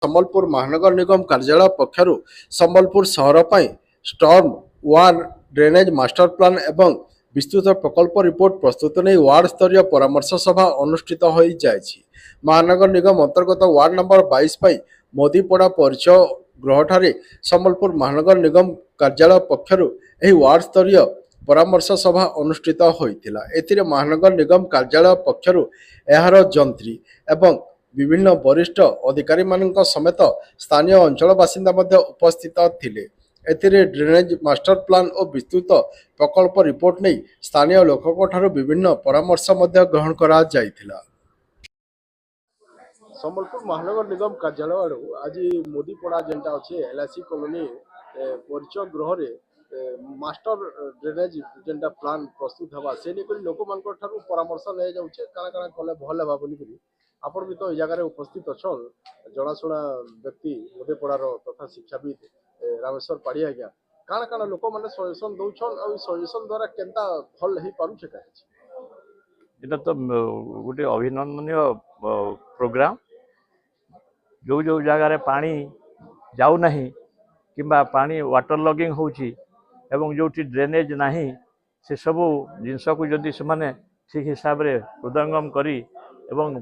ସମ୍ବଲପୁର ମହାନଗର ନିଗମ କାର୍ଯ୍ୟାଳୟ ପକ୍ଷରୁ ସମ୍ବଲପୁର ସହର ପାଇଁ ଷ୍ଟର୍ମ ୱାର୍ଡ ଡ୍ରେନେଜ ମାଷ୍ଟର ପ୍ଲାନ ଏବଂ ବିସ୍ତୃତ ପ୍ରକଳ୍ପ ରିପୋର୍ଟ ପ୍ରସ୍ତୁତ ନେଇ ୱାର୍ଡ ସ୍ତରୀୟ ପରାମର୍ଶ ସଭା ଅନୁଷ୍ଠିତ ହୋଇଯାଇଛି। ମହାନଗର ନିଗମ ଅନ୍ତର୍ଗତ ୱାର୍ଡ ନମ୍ବର 22 ପାଇଁ ମୋଦିପଡ଼ା ପରିଚୟ ଗୃହଠାରେ ସମ୍ବଲପୁର ମହାନଗର ନିଗମ କାର୍ଯ୍ୟାଳୟ ପକ୍ଷରୁ ଏହି ୱାର୍ଡ ସ୍ତରୀୟ ପରାମର୍ଶ ସଭା ଅନୁଷ୍ଠିତ ହୋଇଥିଲା। ଏଥିରେ ମହାନଗର ନିଗମ କାର୍ଯ୍ୟାଳୟ ପକ୍ଷରୁ ଏହାର ଯନ୍ତ୍ରୀ ଏବଂ ବିଭିନ୍ନ ବରିଷ୍ଠ ଅଧିକାରୀମାନଙ୍କ ସମେତ ସ୍ଥାନୀୟ ଅଞ୍ଚଳ ବାସିନ୍ଦା ମଧ୍ୟ ଉପସ୍ଥିତ ଥିଲେ। ଏଥିରେ ଡ୍ରେନେଜ ମାଷ୍ଟର ପ୍ଲାନ ଓ ବିସ୍ତୃତ ପ୍ରକଳ୍ପ ରିପୋର୍ଟ ନେଇ ସ୍ଥାନୀୟ ଲୋକଙ୍କଠାରୁ ବିଭିନ୍ନ ପରାମର୍ଶ ମଧ୍ୟ ଗ୍ରହଣ କରାଯାଇଥିଲା। ସମ୍ବଲପୁର ମହାନଗର ନିଗମ କାର୍ଯ୍ୟାଳୟ ଆଡ଼ୁ ଆଜି ମୋଦିପଡ଼ା ଯେନ୍ଟା ଅଛି LIC କଲୋନି ପରିଚୟ ଗୃହରେ ମାଷ୍ଟର ଡ୍ରେନେଜ ଯେନ୍ଟା ପ୍ଲାନ୍ ପ୍ରସ୍ତୁତ ହେବା ସେ ନେଇକରି ଲୋକମାନଙ୍କର ଠାରୁ ପରାମର୍ଶ ନିଆଯାଉଛେ କାଣା କାଣା କଲେ ଭଲ ହେବା ବୋଲିକରି। ଆପଣ ବି ତ ଏଇ ଜାଗାରେ ଉପସ୍ଥିତ ଅଛନ୍ ଜଣାଶୁଣା ବ୍ୟକ୍ତି ମୋଦିପଡ଼ାର ତଥା ଶିକ୍ଷାବିତ୍ ରାମେଶ୍ୱର ପାଢ଼ୀ ଆଜ୍ଞା। କାଣା କାଣା ଲୋକମାନେ ସଜେସନ୍ ଦଉଛନ୍ ଆଉ ସଜେସନ୍ ଦ୍ୱାରା କେନ୍ତା ଭଲ ହେଇପାରୁଛେ କାହିଁ? এটা তো গোটে অভিনন্দনীয় प्रोग्राम जो जो जगार पानी जाऊना कि पानी वाटर लगिंग होची एवं जो ड्रेनेज नहीं से सबू जिनस को जदि से ठीक हिसाब से हृदयंगम करी एवं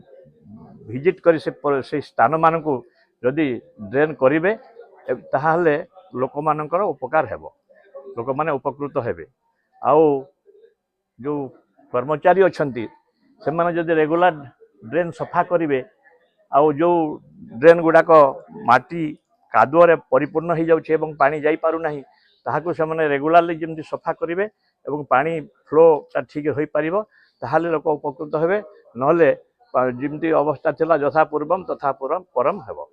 विजिट करी से स्थान मान को जदि ड्रेन करेंगे ताहले लोक मानकर उपकार हेबो लोक माने उपकृत हेबे। आउ जो कर्मचारी अच्छी से माने जदि रेगुलर ड्रेन सफा करेंगे आउ जो ड्रेन गुड़ाक माटी कादुअरे परिपूर्ण हो जाउछे एवं पानी जाई पारु नाही ताहाको से माने रेगुलारली जेमति सफा करेंगे एवं पानी फ्लो ठीक हो पारिबो ताहाले लोक उपकृत हेबे नहले जेमति अवस्था थिला यथा पूर्वम तथा परम हेबो।